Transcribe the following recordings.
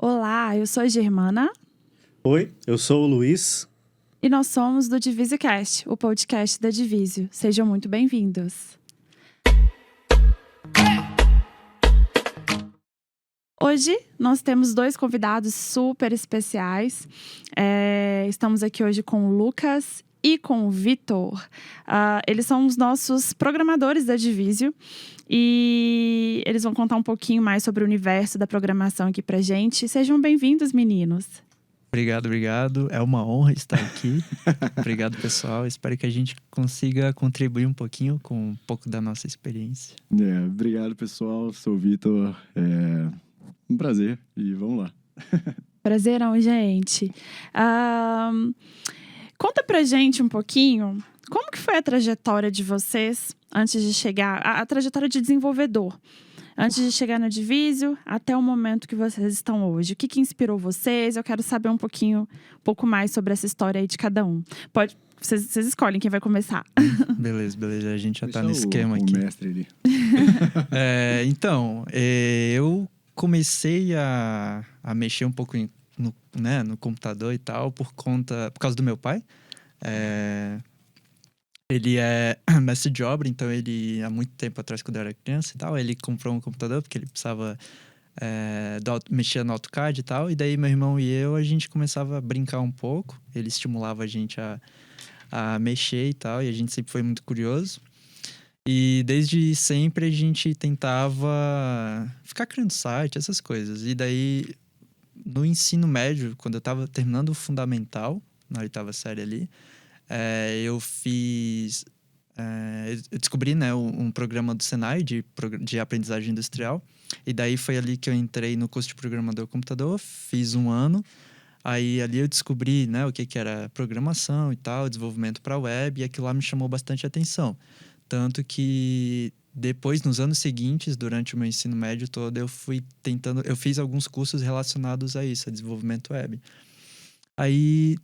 Olá, eu sou a Germana Oi, eu sou o Luiz. e nós somos do DivisioCast, o podcast da Divisio. Sejam muito bem-vindos. Hoje nós temos dois convidados super especiais. Estamos aqui hoje com o Lucas e com o Vitor. Eles são os nossos programadores da Divisio e eles vão contar um pouquinho mais sobre o universo da programação aqui pra gente. Sejam bem-vindos, meninos. Obrigado. É uma honra estar aqui. Obrigado, pessoal. Espero que a gente consiga contribuir um pouquinho com um pouco da nossa experiência. Obrigado, pessoal. Sou o Vitor. Um prazer e vamos lá. Prazerão, gente. Conta pra gente um pouquinho como que foi a trajetória de vocês antes de chegar, a trajetória de desenvolvedor, antes de chegar na Divisio até o momento que vocês estão hoje. O que inspirou vocês? Eu quero saber um pouco mais sobre essa história aí de cada um. Vocês escolhem quem vai começar. Beleza. A gente já tá Deixa no esquema aqui. O mestre ali. Eu comecei a mexer um pouco no computador e tal por causa do meu pai. Ele é mestre de obra, então ele, há muito tempo atrás, quando eu era criança e tal, ele comprou um computador porque ele precisava mexer no AutoCAD e tal. E daí meu irmão e eu, a gente começava a brincar um pouco. Ele estimulava a gente a mexer e tal, e a gente sempre foi muito curioso. E desde sempre a gente tentava ficar criando site, essas coisas. E daí, no ensino médio, quando eu estava terminando o fundamental, na 8ª série ali, eu descobri, né, um programa do Senai de aprendizagem industrial. E daí foi ali que eu entrei no curso de programador computador, fiz 1 ano. Aí ali eu descobri, né, o que era programação e tal, desenvolvimento para web, e aquilo lá me chamou bastante atenção. Tanto que depois, nos anos seguintes, durante o meu ensino médio todo, eu fiz alguns cursos relacionados a isso, a desenvolvimento web. Aí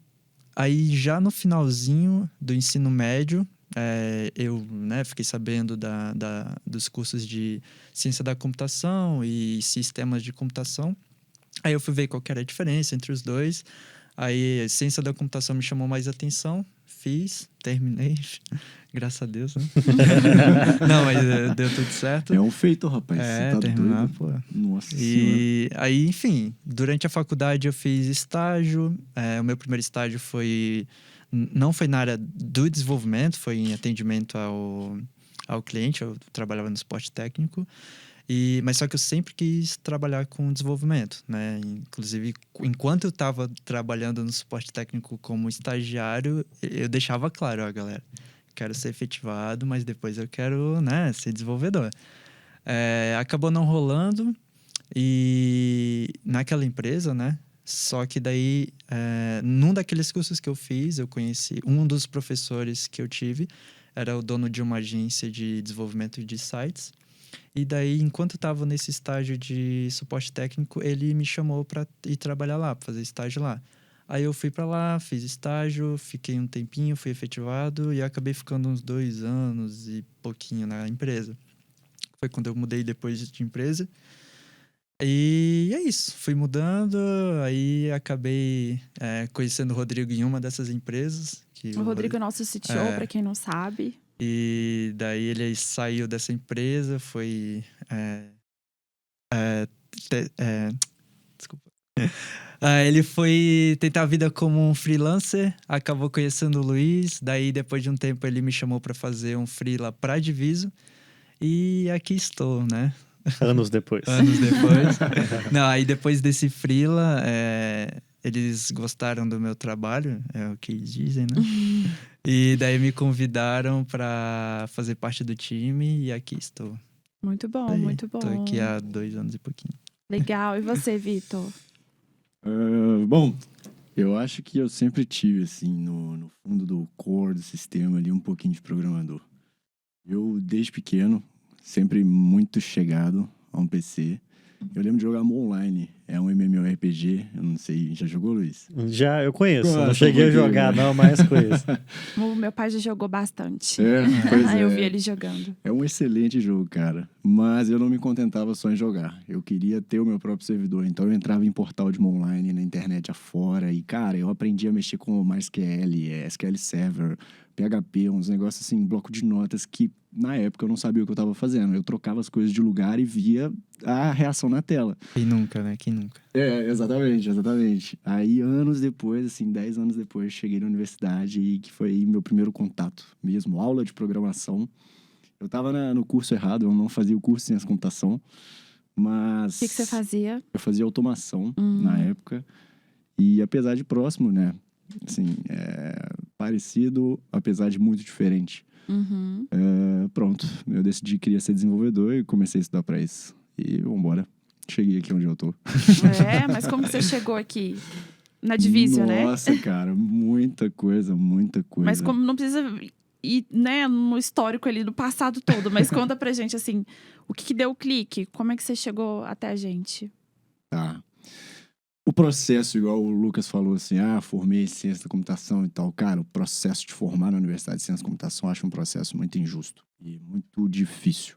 já no finalzinho do ensino médio, eu, né, fiquei sabendo dos cursos de ciência da computação e sistemas de computação. Aí eu fui ver qual que era a diferença entre os dois. Aí a ciência da computação me chamou mais atenção. Terminei, graças a Deus, né? Não, mas deu tudo certo. É um feito, rapaz. Você tá terminar, doido? pô. Nossa E aí, enfim, durante a faculdade eu fiz estágio. O meu primeiro estágio não foi na área do desenvolvimento, foi em atendimento ao cliente. Eu trabalhava no suporte técnico. Mas só que eu sempre quis trabalhar com desenvolvimento, né? Inclusive, enquanto eu estava trabalhando no suporte técnico como estagiário, eu deixava claro, ó, galera, quero ser efetivado, mas depois eu quero, né, ser desenvolvedor. Acabou não rolando e naquela empresa, né? Só que daí, num daqueles cursos que eu fiz, eu conheci um dos professores que eu tive, era o dono de uma agência de desenvolvimento de sites. E daí, enquanto eu estava nesse estágio de suporte técnico, ele me chamou para ir trabalhar lá, para fazer estágio lá. Aí eu fui para lá, fiz estágio, fiquei um tempinho, fui efetivado e acabei ficando uns 2 anos e pouquinho na empresa. Foi quando eu mudei depois de empresa. E é isso, fui mudando, aí acabei conhecendo o Rodrigo em uma dessas empresas. O Rodrigo é nosso CTO, para quem não sabe. E daí ele saiu dessa empresa, foi... desculpa. Ele foi tentar a vida como um freelancer, acabou conhecendo o Luiz, daí depois de um tempo ele me chamou para fazer um freela pra Divisio, e aqui estou, né? Anos depois. Não, aí depois desse freela, eles gostaram do meu trabalho, é o que eles dizem, né? E daí me convidaram para fazer parte do time e aqui estou. Muito bom, daí, muito bom. Estou aqui há 2 anos e pouquinho. Legal. E você, Vitor? Bom, eu acho que eu sempre tive, assim, no fundo do core do sistema ali, um pouquinho de programador. Eu, desde pequeno, sempre muito chegado a um PC. Eu lembro de jogar online, um MMORPG RPG. Eu não sei, já jogou, Luiz? Já, eu conheço. Não Gosta cheguei a um pouquinho, jogar, né? não, mas conheço. O meu pai já jogou bastante. Pois Eu vi ele jogando. É um excelente jogo, cara. Mas eu não me contentava só em jogar. Eu queria ter o meu próprio servidor. Então eu entrava em portal de online, na internet afora. E, cara, eu aprendi a mexer com MySQL, SQL Server, PHP, uns negócios assim, bloco de notas que, na época, eu não sabia o que eu tava fazendo. Eu trocava as coisas de lugar e via a reação na tela. Quem nunca, né? Quem nunca? Exatamente. Aí, anos depois, assim, 10 anos depois, cheguei na universidade e que foi meu primeiro contato mesmo, aula de programação. Eu tava no curso errado, eu não fazia o curso de ciência da computação, mas... O que você fazia? Eu fazia automação na época. E apesar de próximo, né? Assim, parecido, apesar de muito diferente. Uhum. Pronto, eu decidi que queria ser desenvolvedor e comecei a estudar pra isso. E vambora. Cheguei aqui onde eu tô. Mas como que você chegou aqui? Na Division, né? Nossa, cara, muita coisa. Mas como não precisa ir, né, no histórico ali do passado todo, mas conta pra gente, assim, o que deu o clique? Como é que você chegou até a gente? Tá. O processo, igual o Lucas falou assim, formei em ciência da computação e tal. Cara, o processo de formar na Universidade de Ciência da Computação eu acho um processo muito injusto e muito difícil.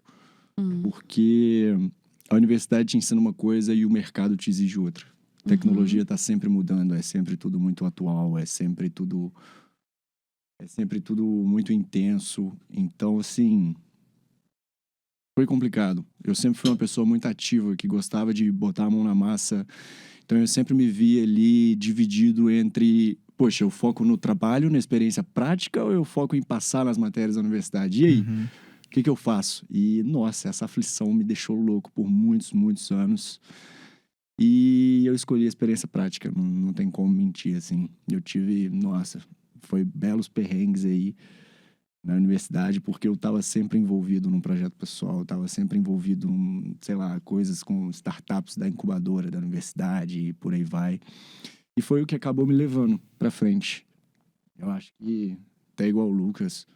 Porque a universidade te ensina uma coisa e o mercado te exige outra. A tecnologia está sempre mudando, é sempre tudo muito atual, é sempre tudo muito intenso. Então, assim, foi complicado. Eu sempre fui uma pessoa muito ativa, que gostava de botar a mão na massa. Então, eu sempre me via ali dividido entre... Poxa, eu foco no trabalho, na experiência prática, ou eu foco em passar nas matérias da universidade? E aí? O que eu faço? E, nossa, essa aflição me deixou louco por muitos, muitos anos. E eu escolhi a experiência prática, não tem como mentir, assim. Eu tive, nossa, foi belos perrengues aí na universidade, porque eu estava sempre envolvido num projeto pessoal, eu estava sempre envolvido em, sei lá, coisas com startups da incubadora da universidade e por aí vai. E foi o que acabou me levando pra frente. Eu acho que, até igual o Lucas,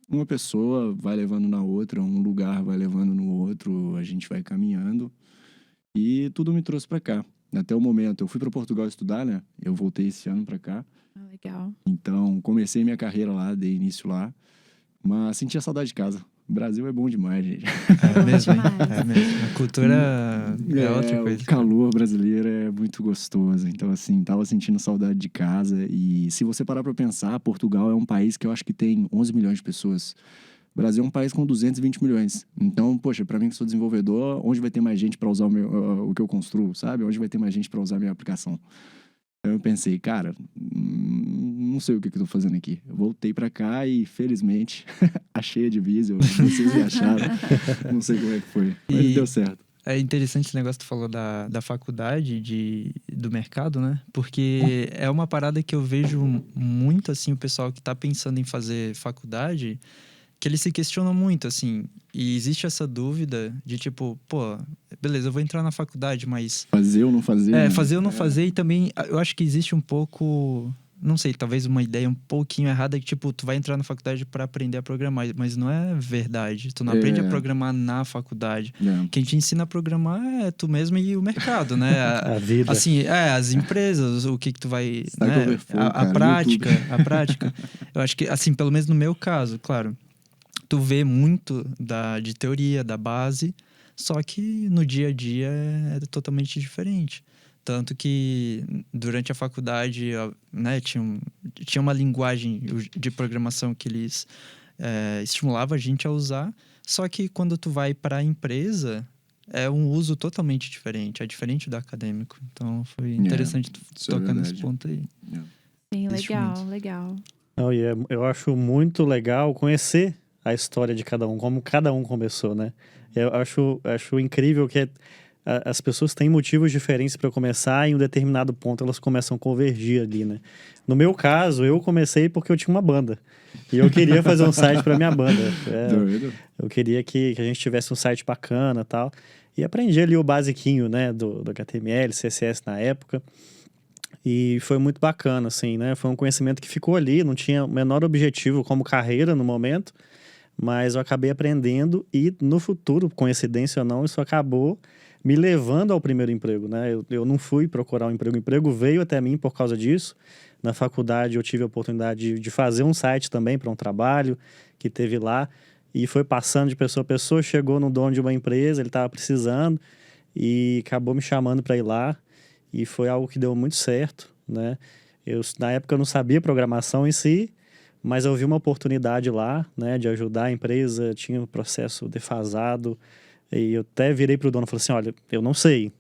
uma pessoa vai levando na outra, um lugar vai levando no outro, a gente vai caminhando. E tudo me trouxe pra cá. Até o momento, eu fui pra Portugal estudar, né? Eu voltei esse ano pra cá. Legal. Então, comecei minha carreira lá, dei início lá. Mas sentia saudade de casa. O Brasil é bom demais, gente. É mesmo, hein? demais. É mesmo. A cultura é outra coisa. O calor brasileiro é muito gostoso. Então, assim, tava sentindo saudade de casa. E se você parar pra pensar, Portugal é um país que eu acho que tem 11 milhões de pessoas. O Brasil é um país com 220 milhões. Então, poxa, pra mim que sou desenvolvedor, onde vai ter mais gente pra usar o que eu construo, sabe? Onde vai ter mais gente pra usar a minha aplicação? Então eu pensei, cara, não sei o que eu tô fazendo aqui. Eu voltei pra cá e, felizmente, achei a Division. Vocês me acharam. Não sei como é que foi, mas deu certo. É interessante esse negócio que tu falou da faculdade, do mercado, né? Porque é uma parada que eu vejo muito, assim, o pessoal que tá pensando em fazer faculdade, que eles se questionam muito, assim. E existe essa dúvida de tipo, pô, beleza, eu vou entrar na faculdade, mas... Fazer ou não fazer? Né? Fazer ou não fazer. E também, eu acho que existe um pouco... Não sei, talvez uma ideia um pouquinho errada que, tipo, tu vai entrar na faculdade para aprender a programar, mas não é verdade. Tu não aprende a programar na faculdade. Quem te ensina a programar é tu mesmo e o mercado, né? A vida. Assim, as empresas, o que tu vai... Stack né? Overflow, A cara, prática, YouTube. a prática. Eu acho que, assim, pelo menos no meu caso, claro, tu vê muito de teoria, da base, só que no dia a dia é totalmente diferente. Tanto que durante a faculdade, né, tinha uma linguagem de programação que eles estimulavam a gente a usar, só que quando tu vai para a empresa, é um uso totalmente diferente, é diferente do acadêmico. Então foi interessante tu tocar nesse ponto aí. Sim, legal, muito. legal. Não, e eu acho muito legal conhecer a história de cada um, como cada um começou, né? Eu acho incrível que as pessoas têm motivos diferentes para começar e em um determinado ponto elas começam a convergir ali, né? No meu caso, eu comecei porque eu tinha uma banda. E eu queria fazer um site para minha banda. Eu queria que a gente tivesse um site bacana e tal. E aprendi ali o basiquinho, né? Do HTML, CSS na época. E foi muito bacana, assim, né? Foi um conhecimento que ficou ali, não tinha o menor objetivo como carreira no momento. Mas eu acabei aprendendo e no futuro, coincidência ou não, isso acabou me levando ao primeiro emprego, né? Eu não fui procurar um emprego. O emprego veio até mim por causa disso. Na faculdade eu tive a oportunidade de fazer um site também para um trabalho que teve lá. E foi passando de pessoa a pessoa, chegou no dono de uma empresa, ele estava precisando e acabou me chamando para ir lá. E foi algo que deu muito certo, né? Na época eu não sabia programação em si, mas eu vi uma oportunidade lá, né, de ajudar a empresa, tinha um processo defasado. E eu até virei para o dono e falei assim, olha, eu não sei,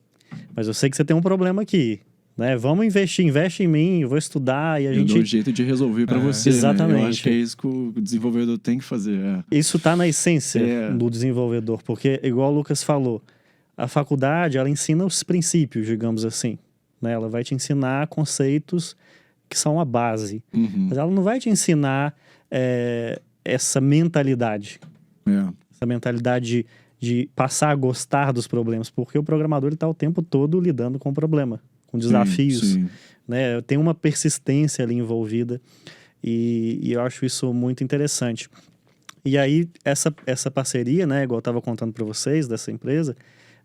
mas eu sei que você tem um problema aqui. Né? Vamos investir, investe em mim, eu vou estudar e a Eu gente... dou um jeito de resolver para você, exatamente. né? Eu acho que é isso que o desenvolvedor tem que fazer. Isso está na essência do desenvolvedor, porque, igual o Lucas falou, a faculdade, ela ensina os princípios, digamos assim. Né? Ela vai te ensinar conceitos que são a base. Mas ela não vai te ensinar essa mentalidade. Essa mentalidade de passar a gostar dos problemas, porque o programador está o tempo todo lidando com o problema. Com desafios, sim. Né? Tem uma persistência ali envolvida e eu acho isso muito interessante. E aí, essa parceria, né, igual eu estava contando para vocês, dessa empresa,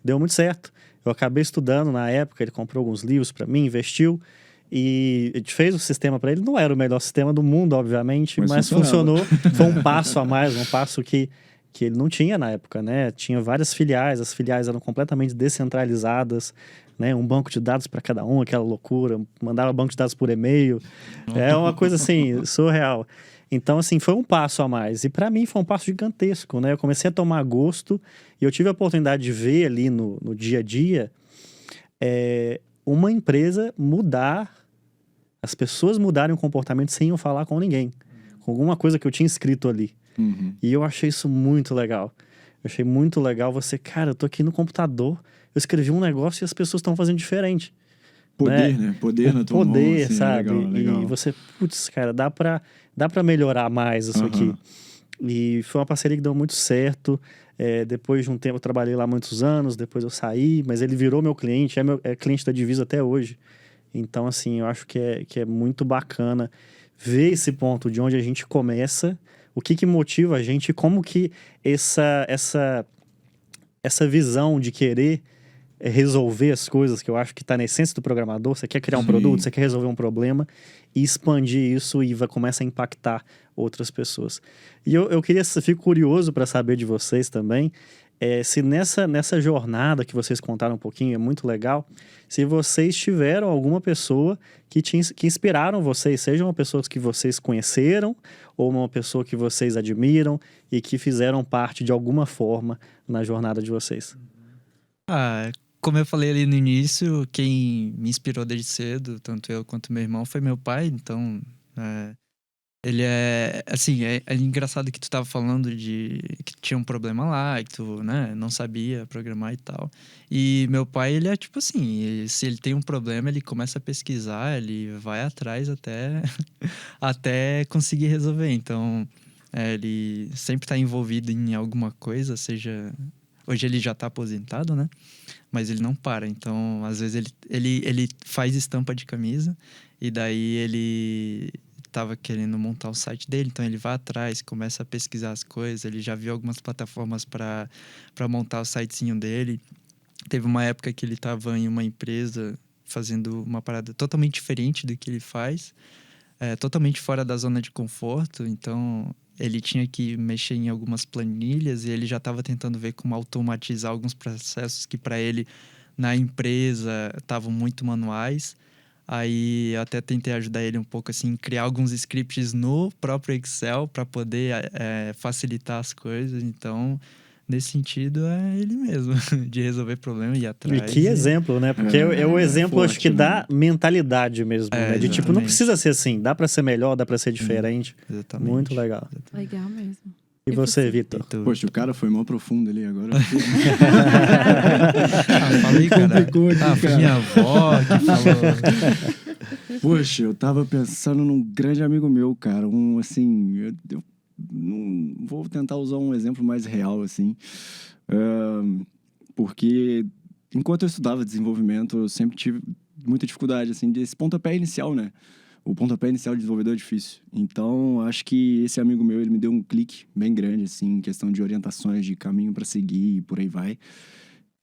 deu muito certo. Eu acabei estudando na época, ele comprou alguns livros para mim, investiu e a gente fez o sistema para ele. Não era o melhor sistema do mundo, obviamente, mas funcionou. Foi um passo a mais, um passo que ele não tinha na época, né? Tinha várias filiais, as filiais eram completamente descentralizadas, né? Um banco de dados para cada um, aquela loucura, mandava banco de dados por e-mail. É uma coisa assim, surreal. Então, assim, foi um passo a mais. E para mim foi um passo gigantesco, né? Eu comecei a tomar gosto e eu tive a oportunidade de ver ali no dia a dia uma empresa mudar, as pessoas mudarem o comportamento sem eu falar com ninguém. Com alguma coisa que eu tinha escrito ali. E eu achei isso muito legal. Eu achei muito legal você, cara, eu tô aqui no computador, eu escrevi um negócio e as pessoas estão fazendo diferente. Poder, né? Poder na tua mão. Poder, assim, sabe? Legal. E você, putz, cara, dá pra melhorar mais isso aqui. E foi uma parceria que deu muito certo. Depois de um tempo, eu trabalhei lá muitos anos, depois eu saí, mas ele virou meu cliente, é cliente da Divisa até hoje. Então, assim, eu acho que é muito bacana ver esse ponto de onde a gente começa, o que motiva a gente, como que essa visão de querer resolver as coisas, que eu acho que está na essência do programador, você quer criar um produto, você quer resolver um problema e expandir isso e começa a impactar outras pessoas. E eu fico curioso para saber de vocês também, se nessa jornada que vocês contaram um pouquinho, é muito legal, se vocês tiveram alguma pessoa que inspiraram vocês, seja uma pessoa que vocês conheceram ou uma pessoa que vocês admiram e que fizeram parte de alguma forma na jornada de vocês. Como eu falei ali no início, quem me inspirou desde cedo, tanto eu quanto meu irmão, foi meu pai. Então, ele assim, é engraçado que tu tava falando de que tinha um problema lá, que tu, né, não sabia programar e tal. E meu pai, ele é tipo assim, se ele tem um problema, ele começa a pesquisar, ele vai atrás até conseguir resolver. Então, ele sempre tá envolvido em alguma coisa, seja... Hoje ele já tá aposentado, né? Mas ele não para. Então, às vezes, ele faz estampa de camisa e daí ele tava querendo montar o site dele. Então, ele vai atrás, começa a pesquisar as coisas. Ele já viu algumas plataformas para montar o sitezinho dele. Teve uma época que ele tava em uma empresa fazendo uma parada totalmente diferente do que ele faz. Totalmente fora da zona de conforto. Então... ele tinha que mexer em algumas planilhas e ele já estava tentando ver como automatizar alguns processos que para ele na empresa estavam muito manuais. Aí eu até tentei ajudar ele um pouco assim, criar alguns scripts no próprio Excel para poder facilitar as coisas. Então, nesse sentido, é ele mesmo, de resolver problema e ir atrás. E que exemplo, né? Porque é o exemplo, forte, acho que dá mentalidade mesmo, né? De tipo, não precisa ser assim, dá pra ser melhor, dá pra ser diferente. Exatamente. Muito legal. Exatamente. Legal mesmo. E você, Vitor? Poxa, o cara foi mó profundo ali agora. Falei, cara. Complicou aqui, foi cara. minha avó que falou. Poxa, eu tava pensando num grande amigo meu, cara. Assim, eu não vou tentar usar um exemplo mais real, assim. Porque enquanto eu estudava desenvolvimento, eu sempre tive muita dificuldade, assim, desse pontapé inicial, né? O pontapé inicial de desenvolvedor é difícil. Então, acho que esse amigo meu, ele me deu um clique bem grande, assim, em questão de orientações, de caminho para seguir e por aí vai.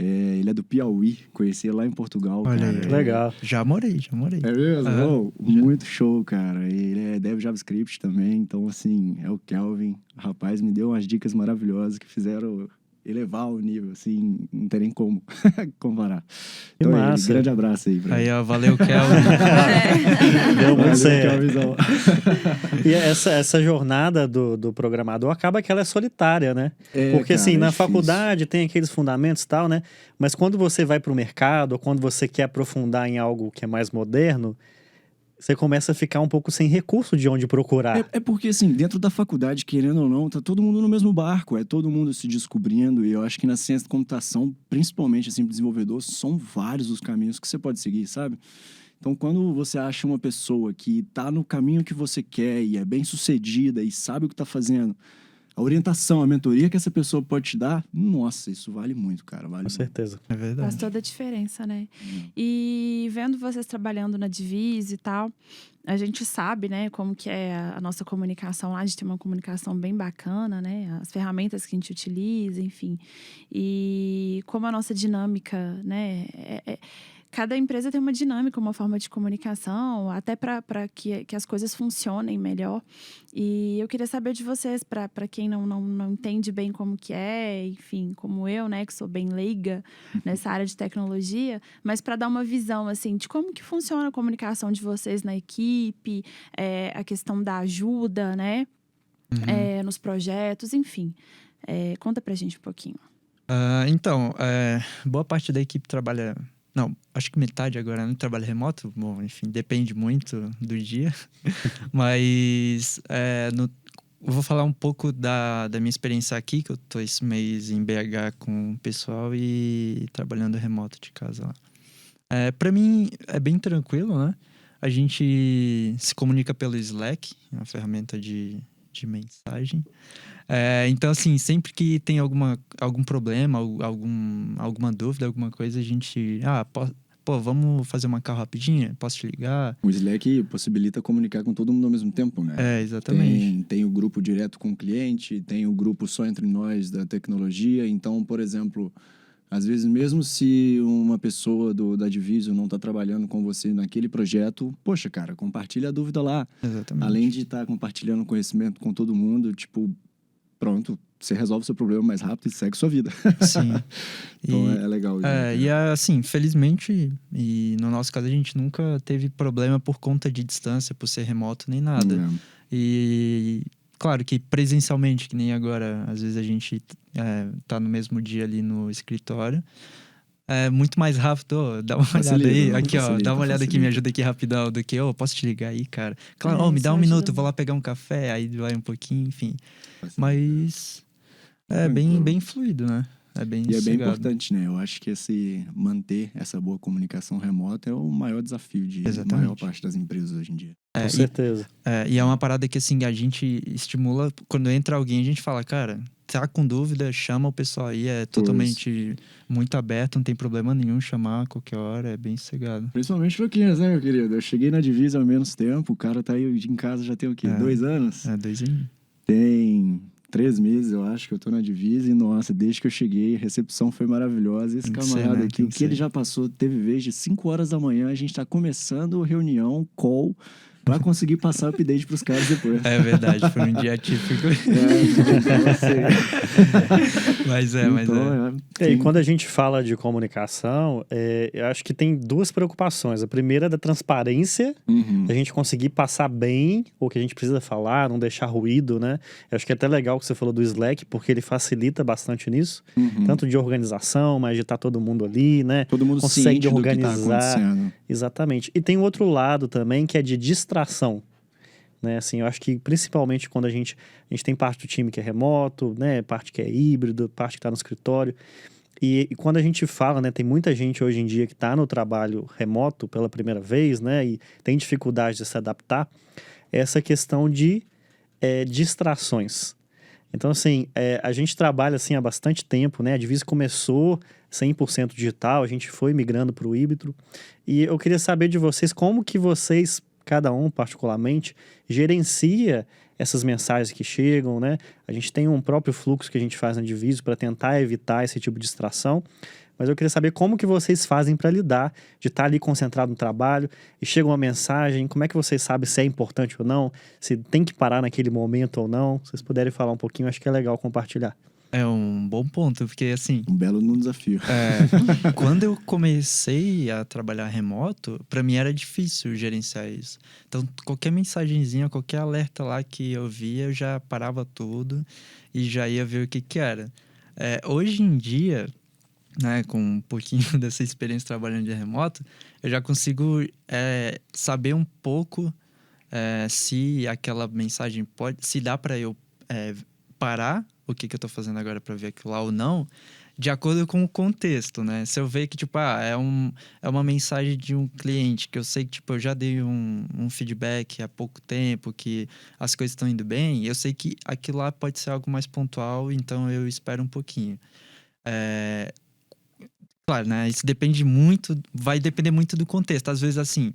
Ele é do Piauí, conheci ele lá em Portugal, Olha cara. aí. Legal. Já morei. É mesmo? Aham. Muito show, cara. Ele é dev JavaScript também, então, assim, é o Kelvin. O rapaz me deu umas dicas maravilhosas que fizeram elevar o nível, assim, não tem nem como comparar. Que Então, massa. grande abraço aí pra Aí, ele. ó, valeu, Kelvin. Deu muito Valeu, certo. Kelvinzão. E essa jornada do programador acaba que ela é solitária, né? Porque, Cara, assim, na difícil. faculdade tem aqueles fundamentos e tal, né? Mas quando você vai pro mercado, ou quando você quer aprofundar em algo que é mais moderno, você começa a ficar um pouco sem recurso de onde procurar. É porque, assim, dentro da faculdade, querendo ou não, tá todo mundo no mesmo barco, é todo mundo se descobrindo, e eu acho que na ciência da computação, principalmente, assim, pro desenvolvedor, são vários os caminhos que você pode seguir, sabe? Então, quando você acha uma pessoa que tá no caminho que você quer e é bem sucedida e sabe o que tá fazendo, a orientação, a mentoria que essa pessoa pode te dar, nossa, isso vale muito, cara, vale Com muito. certeza. É Faz verdade. toda a diferença, né? E vendo vocês trabalhando na Divise e tal, a gente sabe, né, como que é a nossa comunicação lá. A gente tem uma comunicação bem bacana, né? As ferramentas que a gente utiliza, enfim. E como a nossa dinâmica, né? Cada empresa tem uma dinâmica, uma forma de comunicação, até para que as coisas funcionem melhor. E eu queria saber de vocês, para quem não entende bem como que é, enfim, como eu, né, que sou bem leiga nessa área de tecnologia, mas para dar uma visão, assim, de como que funciona a comunicação de vocês na equipe, a questão da ajuda, né, nos projetos, enfim. Conta pra gente um pouquinho. Então, boa parte da equipe trabalha... Não, acho que metade agora não trabalha remoto. Bom, enfim, depende muito do dia. Mas eu vou falar um pouco da minha experiência aqui, que eu tô esse mês em BH com o pessoal e trabalhando remoto de casa lá. Para mim, é bem tranquilo, né? A gente se comunica pelo Slack, uma ferramenta de mensagem. Então, assim, sempre que tem algum problema, alguma dúvida, alguma coisa, a gente... vamos fazer uma call rapidinho? Posso te ligar? O Slack possibilita comunicar com todo mundo ao mesmo tempo, né? Exatamente. Tem o grupo direto com o cliente, tem o grupo só entre nós da tecnologia. Então, por exemplo, às vezes mesmo se uma pessoa da Divisio não está trabalhando com você naquele projeto, poxa, cara, compartilha a dúvida lá. Exatamente. Além de estar compartilhando conhecimento com todo mundo, tipo, pronto, você resolve o seu problema mais rápido e segue sua vida. Sim. Então é legal. E assim, felizmente, e no nosso caso a gente nunca teve problema por conta de distância, por ser remoto, nem nada. E claro que presencialmente, que nem agora, às vezes a gente tá no mesmo dia ali no escritório, é muito mais rápido. Dá uma olhada aí, aqui ó, dá uma olhada aqui, me ajuda aqui rapidão, do que, posso te ligar aí, cara? Claro, me dá um minuto, eu vou lá pegar um café, aí vai um pouquinho, enfim. Mas bem fluido, né? É bem E é bem sossegado. importante, né? Eu acho que manter essa boa comunicação remota é o maior desafio de maior parte das empresas hoje em dia. Com certeza. E é uma parada que, assim, a gente estimula... Quando entra alguém, a gente fala, cara, tá com dúvida, chama o pessoal aí. É totalmente muito aberto, não tem problema nenhum chamar a qualquer hora, é bem sossegado. Principalmente o Luquinhas, né, meu querido? Eu cheguei na Divisa há menos tempo, o cara tá aí em casa já tem o quê? 2 anos? 2 anos. Tem 3 meses, eu acho, que eu tô na Divisa e, nossa, desde que eu cheguei, a recepção foi maravilhosa. Esse camarada aqui, o que ele já passou, teve vez de 5 horas da manhã, a gente tá começando reunião, call, pra conseguir passar o update pros caras depois. É verdade, foi um dia típico. Mas E quando a gente fala de comunicação, eu acho que tem 2 preocupações. A primeira é da transparência, a gente conseguir passar bem o que a gente precisa falar, não deixar ruído, né? Eu acho que é até legal que você falou do Slack, porque ele facilita bastante nisso. Tanto de organização, mas de estar todo mundo ali, né? Todo mundo consegue organizar. Do que tá acontecendo. Exatamente. E tem outro lado também, que é de distração. Né, assim, eu acho que principalmente quando a gente tem parte do time que é remoto, né, parte que é híbrido, parte que está no escritório. E quando a gente fala, né, tem muita gente hoje em dia que está no trabalho remoto pela primeira vez, né, e tem dificuldade de se adaptar, essa questão de distrações. Então, assim, a gente trabalha assim há bastante tempo, né, a Divisa começou 100% digital, a gente foi migrando para o híbrido. E eu queria saber de vocês como que vocês, cada um particularmente, gerencia essas mensagens que chegam, né? A gente tem um próprio fluxo que a gente faz na Divisa para tentar evitar esse tipo de distração, mas eu queria saber como que vocês fazem para lidar de estar ali concentrado no trabalho e chega uma mensagem, como é que vocês sabem se é importante ou não, se tem que parar naquele momento ou não. Se vocês puderem falar um pouquinho, acho que é legal compartilhar. É um bom ponto, porque assim, Um belo desafio. quando eu comecei a trabalhar remoto, para mim era difícil gerenciar isso. Então, qualquer mensagenzinha, qualquer alerta lá que eu via, eu já parava tudo e já ia ver o que era. Hoje em dia, né, com um pouquinho dessa experiência trabalhando de remoto, eu já consigo saber um pouco se aquela mensagem se dá para eu parar o que eu tô fazendo agora para ver aquilo lá ou não, de acordo com o contexto, né? Se eu ver que, tipo, é uma mensagem de um cliente que eu sei que, tipo, eu já dei um feedback há pouco tempo, que as coisas estão indo bem, eu sei que aquilo lá pode ser algo mais pontual, então eu espero um pouquinho. Claro, né? Isso vai depender muito do contexto. Às vezes, assim,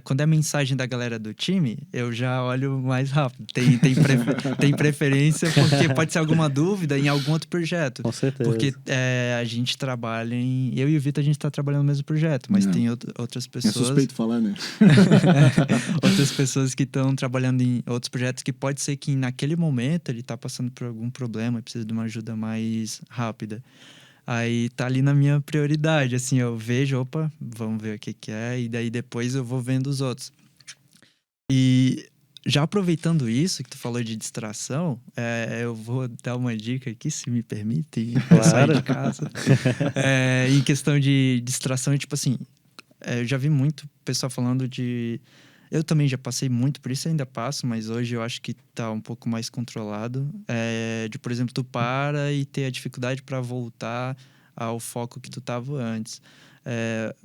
quando é mensagem da galera do time, eu já olho mais rápido. Tem preferência, porque pode ser alguma dúvida em algum outro projeto. Com certeza. Porque a gente trabalha eu e o Vitor, a gente tá trabalhando no mesmo projeto, mas tem outras pessoas... É suspeito falar, né? Outras pessoas que estão trabalhando em outros projetos que pode ser que naquele momento ele tá passando por algum problema e precisa de uma ajuda mais rápida. Aí tá ali na minha prioridade, assim, eu vejo, opa, vamos ver o que é, e daí depois eu vou vendo os outros. E já aproveitando isso, que tu falou de distração, eu vou dar uma dica aqui, se me permite, sair de casa. Em questão de distração, tipo assim, eu já vi muito pessoal falando de... Eu também já passei muito por isso, ainda passo, mas hoje eu acho que tá um pouco mais controlado. Por exemplo, tu para e ter a dificuldade para voltar ao foco que tu tava antes.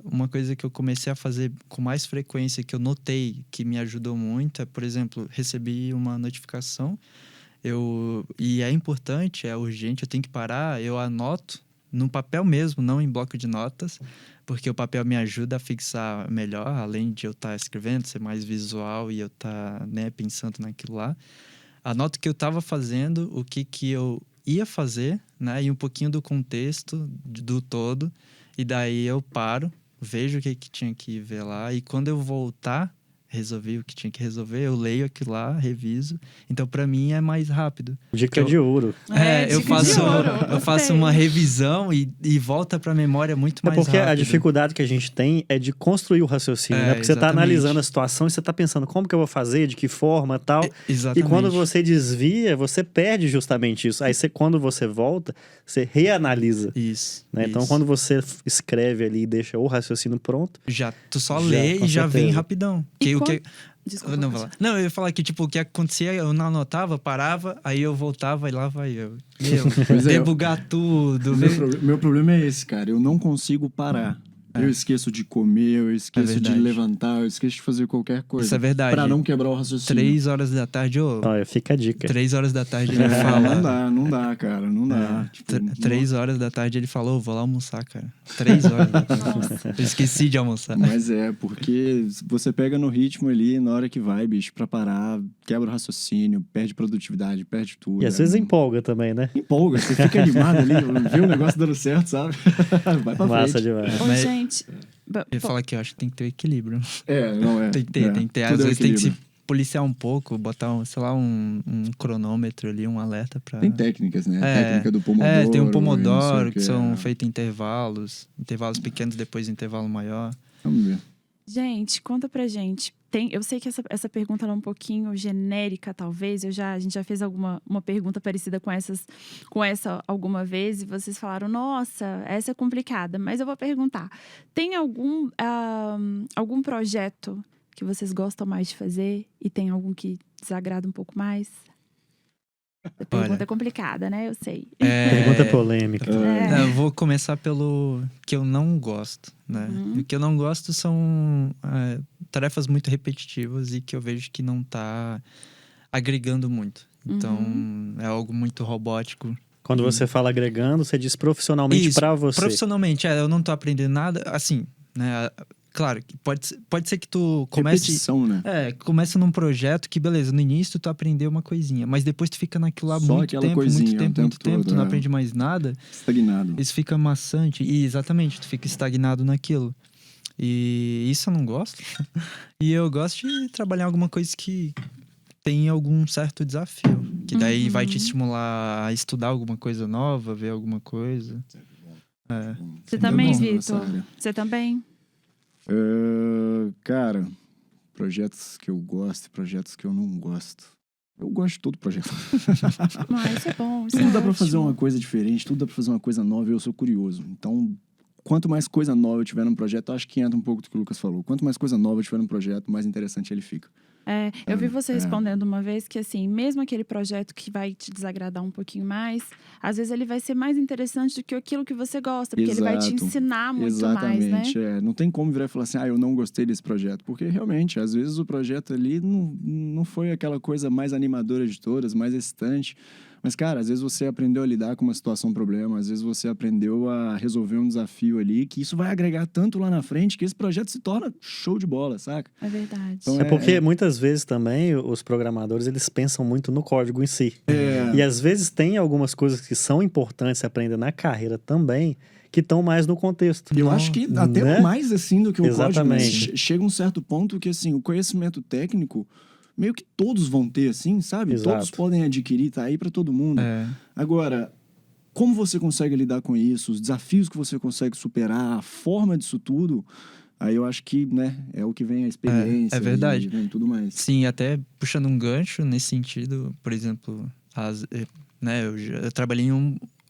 Uma coisa que eu comecei a fazer com mais frequência, que eu notei que me ajudou muito, por exemplo, recebi uma notificação, e é importante, é urgente, eu tenho que parar, eu anoto no papel mesmo, não em bloco de notas, porque o papel me ajuda a fixar melhor, além de eu estar escrevendo, ser mais visual e eu estar pensando naquilo lá. Anoto o que eu estava fazendo, o que eu ia fazer, né? E um pouquinho do contexto do todo. E daí eu paro, vejo o que tinha que ver lá. E quando eu voltar, resolvi o que tinha que resolver, eu leio aquilo lá, reviso. Então, para mim, é mais rápido. Dica de ouro. Eu faço uma revisão e volta para a memória muito mais porque rápido. A dificuldade que a gente tem é de construir o raciocínio, né? Porque você está analisando a situação e você está pensando como que eu vou fazer, de que forma e tal. Exatamente. E quando você desvia, você perde justamente isso. Aí quando você volta, você reanalisa. Isso. Né? Então, quando você escreve ali e deixa o raciocínio pronto... Tu só lê e já vem rapidão. Desculpa, não, eu ia falar que, tipo, o que acontecia, eu não anotava, parava, aí eu voltava e lá vai eu. Debugar tudo. Meu problema é esse, cara. Eu não consigo parar. Eu esqueço de comer, eu esqueço de levantar, eu esqueço de fazer qualquer coisa. Isso é verdade. Pra não quebrar o raciocínio. 3 horas da tarde, fica a dica. 3 horas da tarde ele fala... Não dá, cara, não dá. 3 horas da tarde ele falou, vou lá almoçar, cara. 3 horas da tarde. Eu esqueci de almoçar. Mas porque você pega no ritmo ali, na hora que vai, bicho, pra parar, quebra o raciocínio, perde produtividade, perde tudo. E às vezes empolga também, né? Empolga, você fica animado ali, vê o negócio dando certo, sabe? Vai pra Massa frente. demais. Ô, gente... Eu ia falar que eu acho que tem que ter equilíbrio. Não é. Tem que ter. Às vezes tem que se policiar um pouco, botar, um cronômetro ali, um alerta pra... Tem técnicas, né? Técnica do Pomodoro. Tem um Pomodoro, que são feitos intervalos pequenos, depois intervalo maior. Vamos ver. Gente, conta pra gente. Eu sei que essa pergunta é um pouquinho genérica, talvez. A gente já fez uma pergunta parecida com essa alguma vez e vocês falaram, nossa, essa é complicada. Mas eu vou perguntar, tem algum projeto que vocês gostam mais de fazer e tem algum que desagrada um pouco mais? A pergunta é complicada, né? Eu sei. Pergunta polêmica. Eu vou começar pelo que eu não gosto, né? O que eu não gosto são tarefas muito repetitivas e que eu vejo que não tá agregando muito. Então, é algo muito robótico. Quando você fala agregando, você diz profissionalmente pra você. Profissionalmente, eu não tô aprendendo nada. Assim, né? claro, pode ser que tu comece... Repetição, né? Começa num projeto que, beleza, no início tu aprendeu uma coisinha, mas depois tu fica naquilo lá Só muito aquela tempo, coisinha, muito tempo, o muito tempo tempo, todo, tu não é. aprende mais nada, Estagnado. isso fica maçante. E, exatamente, tu fica estagnado naquilo. E isso eu não gosto. E eu gosto de trabalhar em alguma coisa que tem algum certo desafio. Que daí vai te estimular a estudar alguma coisa nova, ver alguma coisa. Você Sempre também, bom nessa Vitor? área. Você também? Cara, projetos que eu gosto e projetos que eu não gosto. Eu gosto de todo projeto. Isso é bom, isso Tudo é dá pra fazer ótimo. uma coisa diferente, tudo dá pra fazer uma coisa nova e eu sou curioso. Então, quanto mais coisa nova eu tiver num projeto, eu acho que entra um pouco do que o Lucas falou. Quanto mais coisa nova eu tiver num projeto, mais interessante ele fica. Eu vi você respondendo uma vez que, assim, mesmo aquele projeto que vai te desagradar um pouquinho mais, às vezes ele vai ser mais interessante do que aquilo que você gosta, porque ele vai te Exato. ensinar muito mais, né? Exatamente. Não tem como virar e falar assim, eu não gostei desse projeto. Porque realmente, às vezes o projeto ali não foi aquela coisa mais animadora de todas, mais excitante. Mas, cara, às vezes você aprendeu a lidar com uma situação, um problema, às vezes você aprendeu a resolver um desafio ali, que isso vai agregar tanto lá na frente que esse projeto se torna show de bola, saca? É verdade. Então, É porque muitas vezes também os programadores eles pensam muito no código em si. É. E às vezes tem algumas coisas que são importantes aprender na carreira também, que estão mais no contexto. Eu acho que até né? mais assim do que o código, mas Exatamente. chega um certo ponto que assim, o conhecimento técnico meio que todos vão ter, assim, sabe? Exato. Todos podem adquirir, tá aí pra todo mundo. Agora, como você consegue lidar com isso, os desafios que você consegue superar, a forma disso tudo, aí eu acho que, né, é o que vem a experiência. É verdade. E vem tudo mais. Sim, até puxando um gancho nesse sentido, por exemplo, eu trabalhei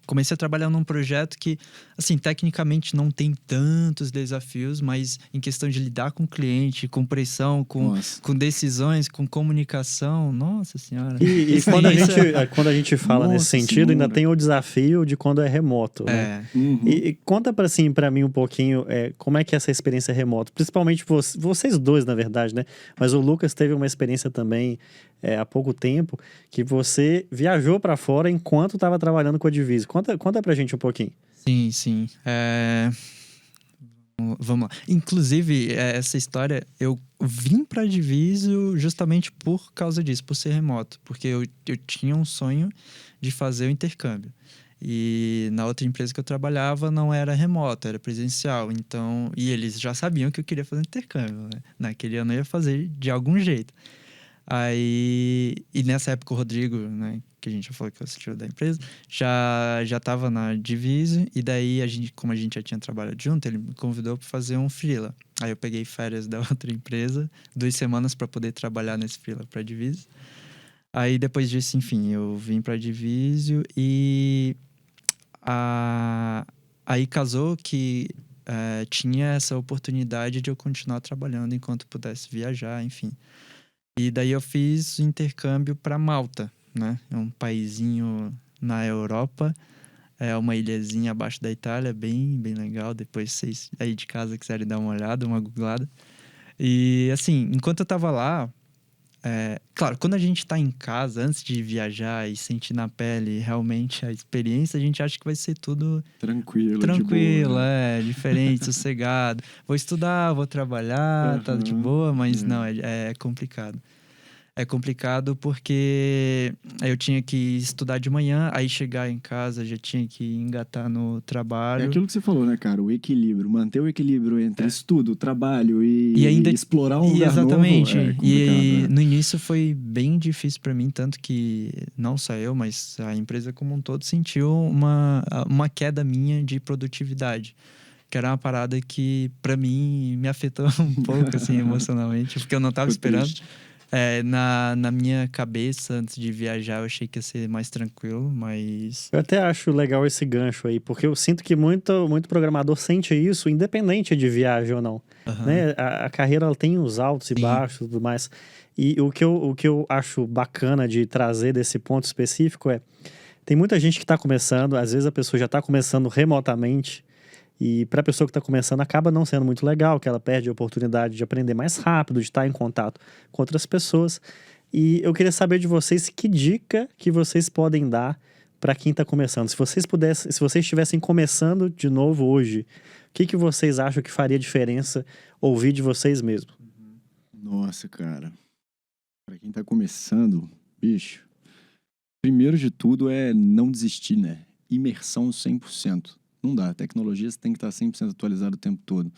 comecei a trabalhar num projeto que, assim, tecnicamente não tem tantos desafios, mas em questão de lidar com o cliente, com pressão, com decisões, com comunicação, nossa senhora. E quando a gente fala nesse sentido, ainda tem o desafio de quando é remoto, né? E conta pra mim um pouquinho como é que é essa experiência remota. Principalmente vocês dois, na verdade, né? Mas o Lucas teve uma experiência também há pouco tempo que você viajou pra fora enquanto estava trabalhando com a Divise. Conta pra gente um pouquinho. Sim. Vamos lá. Inclusive, essa história, eu vim pra Divisio justamente por causa disso, por ser remoto. Porque eu tinha um sonho de fazer o intercâmbio. E na outra empresa que eu trabalhava não era remoto, era presencial. Então, e eles já sabiam que eu queria fazer intercâmbio, né? Naquele ano eu ia fazer de algum jeito. Aí, e nessa época o Rodrigo, né, que a gente já falou que assistiu da empresa, já tava na Divise, e daí como a gente já tinha trabalhado junto, ele me convidou para fazer um freela. Aí eu peguei férias da outra empresa, 2 semanas para poder trabalhar nesse freela para Divise. Aí depois disso, enfim, eu vim para Divise e aí casou que tinha essa oportunidade de eu continuar trabalhando enquanto pudesse viajar, enfim. E daí eu fiz o intercâmbio para Malta, né? É um paizinho na Europa, é uma ilhazinha abaixo da Itália, bem, bem legal. Depois vocês aí de casa quiserem dar uma olhada, uma googlada. E assim, enquanto eu tava lá, claro, quando a gente tá em casa, antes de viajar e sentir na pele realmente a experiência, a gente acha que vai ser tudo tranquilo, de boa, né? diferente, sossegado. Vou estudar, vou trabalhar, tá de boa, mas não, é complicado. É complicado porque eu tinha que estudar de manhã, aí chegar em casa já tinha que engatar no trabalho. É aquilo que você falou, né, cara? O equilíbrio. Manter o equilíbrio entre estudo, trabalho e ainda explorar um lugar exatamente. novo é complicado, no início foi bem difícil para mim, tanto que não só eu, mas a empresa como um todo sentiu uma queda minha de produtividade. Que era uma parada que, para mim, me afetou um pouco, assim, emocionalmente, porque eu não tava esperando. Triste. Na minha cabeça, antes de viajar, eu achei que ia ser mais tranquilo, mas... Eu até acho legal esse gancho aí, porque eu sinto que muito programador sente isso, independente de viagem ou não. Né? A carreira ela tem os altos e baixos e tudo mais. E o que eu acho bacana de trazer desse ponto específico tem muita gente que está começando, às vezes a pessoa já está começando remotamente, e para a pessoa que está começando acaba não sendo muito legal, que ela perde a oportunidade de aprender mais rápido, de estar em contato com outras pessoas. E eu queria saber de vocês que dica que vocês podem dar para quem está começando. Se vocês estivessem começando de novo hoje, que vocês acham que faria diferença ouvir de vocês mesmos? Nossa, cara. Pra quem tá começando, bicho, primeiro de tudo é não desistir, né? Imersão 100%. Não dá. A tecnologia você tem que estar 100% atualizado o tempo todo.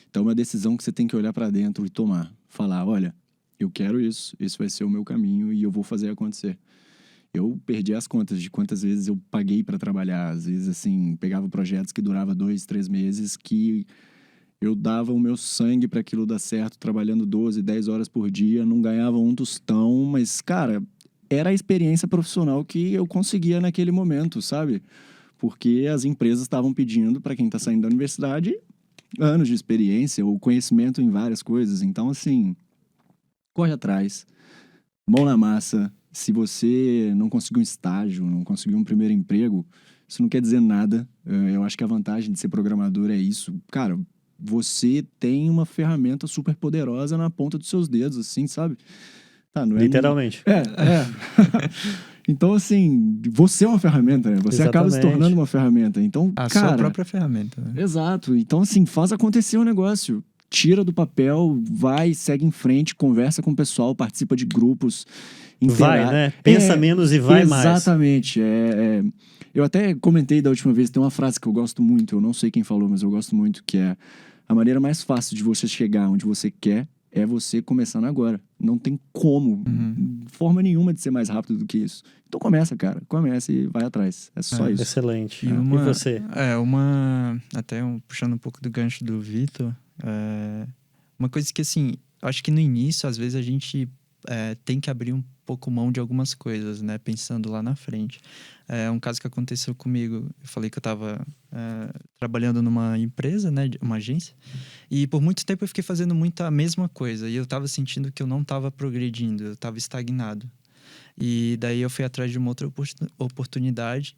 Então é uma decisão que você tem que olhar pra dentro e tomar. Falar, olha, eu quero isso, esse vai ser o meu caminho e eu vou fazer acontecer. Eu perdi as contas de quantas vezes eu paguei pra trabalhar. Às vezes, assim, pegava projetos que duravam 2, 3 meses, que eu dava o meu sangue pra aquilo dar certo, trabalhando 12, 10 horas por dia, não ganhava um tostão, mas, cara, era a experiência profissional que eu conseguia naquele momento, sabe? Porque as empresas estavam pedindo pra quem tá saindo da universidade anos de experiência ou conhecimento em várias coisas. Então, assim, corre atrás, mão na massa. Se você não conseguiu um estágio, não conseguiu um primeiro emprego, isso não quer dizer nada. Eu acho que a vantagem de ser programador é isso. Cara, você tem uma ferramenta super poderosa na ponta dos seus dedos, assim, sabe? Tá, não é Literalmente. Então, assim, você é uma ferramenta, né? Você acaba se Exatamente. tornando uma ferramenta. Então, A cara... sua própria ferramenta, né? Exato. Então, assim, faz acontecer o negócio. Tira do papel, vai, segue em frente, conversa com o pessoal, participa de grupos. Vai, né? Pensa menos e vai mais. Exatamente. Eu até comentei da última vez, tem uma frase que eu gosto muito, eu não sei quem falou, mas eu gosto muito, que é: a maneira mais fácil de você chegar onde você quer é você começando agora. Não tem como, forma nenhuma de ser mais rápido do que isso. Então começa, cara. Começa e vai atrás. É só isso. Excelente. E E você? Puxando um pouco do gancho do Vitor, uma coisa que, assim, acho que no início, às vezes, a gente tem que abrir um pouco mão de algumas coisas, né? Pensando lá na frente. Um caso que aconteceu comigo, eu falei que eu estava trabalhando numa empresa, né? Uma agência. E por muito tempo eu fiquei fazendo muito a mesma coisa. E eu estava sentindo que eu não estava progredindo, eu estava estagnado. E daí eu fui atrás de uma outra oportunidade.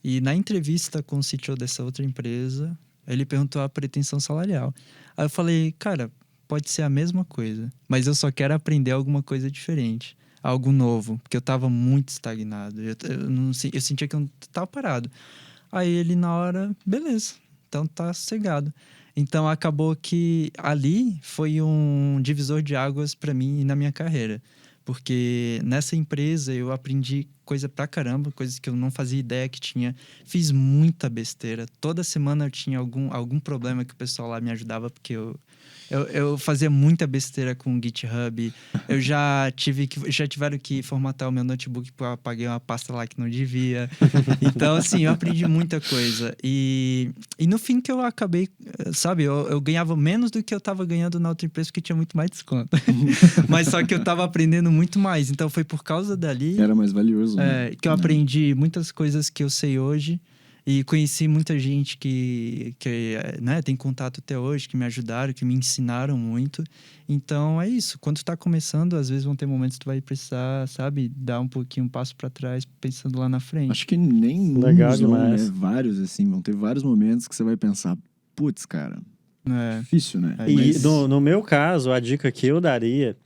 E na entrevista com o CTO dessa outra empresa, ele perguntou a pretensão salarial. Aí eu falei, cara, pode ser a mesma coisa, mas eu só quero aprender alguma coisa diferente, algo novo, porque eu estava muito estagnado. Eu sentia que eu estava parado. Aí ele, na hora, beleza, então tá sossegado. Então acabou que ali foi um divisor de águas para mim e na minha carreira. Porque nessa empresa eu aprendi coisa pra caramba, coisas que eu não fazia ideia que tinha. Fiz muita besteira. Toda semana eu tinha algum problema que o pessoal lá me ajudava, porque eu fazia muita besteira com o GitHub. Eu já tiveram que formatar o meu notebook porque eu apaguei uma pasta lá que não devia. Então, assim, eu aprendi muita coisa. E no fim que eu acabei, sabe, eu ganhava menos do que eu tava ganhando na outra empresa, porque tinha muito mais desconto. Mas só que eu tava aprendendo muito mais. Então, foi por causa dali... Era mais valioso, né? que eu aprendi muitas coisas que eu sei hoje. E conheci muita gente que né, tem contato até hoje, que me ajudaram, que me ensinaram muito. Então, é isso. Quando tu tá começando, às vezes vão ter momentos que tu vai precisar, sabe, dar um passo para trás, pensando lá na frente. Acho que nem Legal não, né? demais. Vários, assim, vão ter vários momentos que você vai pensar, putz, cara, difícil, né? E Mas- no meu caso, a dica que eu daria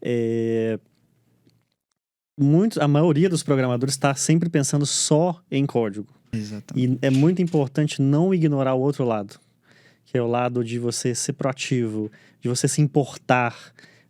é... a maioria dos programadores está sempre pensando só em código. Exatamente. E é muito importante não ignorar o outro lado, que é o lado de você ser proativo, de você se importar,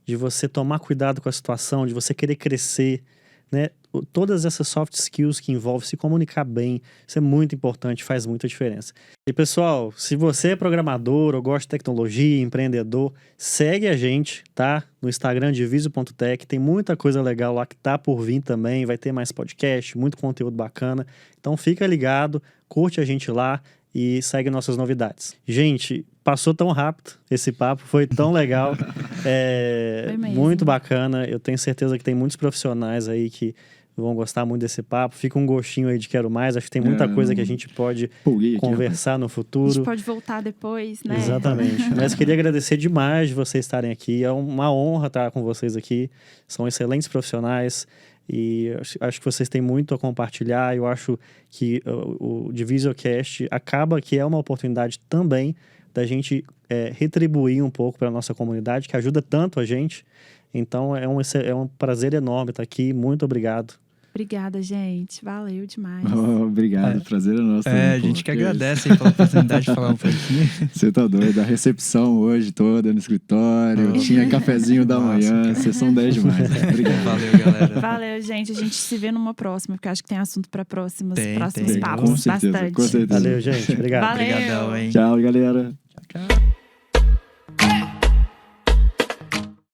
de você tomar cuidado com a situação, de você querer crescer, né? Todas essas soft skills que envolvem se comunicar bem, isso é muito importante, faz muita diferença. E pessoal, se você é programador ou gosta de tecnologia, empreendedor, segue a gente, tá? No Instagram diviso.tech, tem muita coisa legal lá que tá por vir também, vai ter mais podcast, muito conteúdo bacana. Então fica ligado, curte a gente lá e segue nossas novidades. Gente, passou tão rápido esse papo, foi tão legal, Foi mesmo. muito bacana. Eu tenho certeza que tem muitos profissionais aí que vão gostar muito desse papo. Fica um gostinho aí de quero mais. Acho que tem muita coisa que a gente pode Empolguei aqui, conversar no A gente futuro. pode voltar depois, né? Exatamente. Mas queria agradecer demais de vocês estarem aqui. É uma honra estar com vocês aqui. São excelentes profissionais e acho que vocês têm muito a compartilhar. Eu acho que o Divisocast acaba que é uma oportunidade também da gente retribuir um pouco para a nossa comunidade, que ajuda tanto a gente. Então é um prazer enorme estar aqui. Muito obrigado. Obrigada, gente. Valeu demais. Obrigado, prazer é nosso. A gente que agradece aí pela oportunidade de falar um pouquinho. Você tá doido, a recepção hoje toda no escritório, tinha cafezinho da manhã, vocês são 10 demais. Obrigado. Valeu, galera. Valeu, gente. A gente se vê numa próxima, porque acho que tem assunto para próximos Tem, papos. Com certeza, Bastante. com certeza. Valeu, gente. Obrigado. Valeu. Obrigadão, hein? Tchau, galera. Tchau.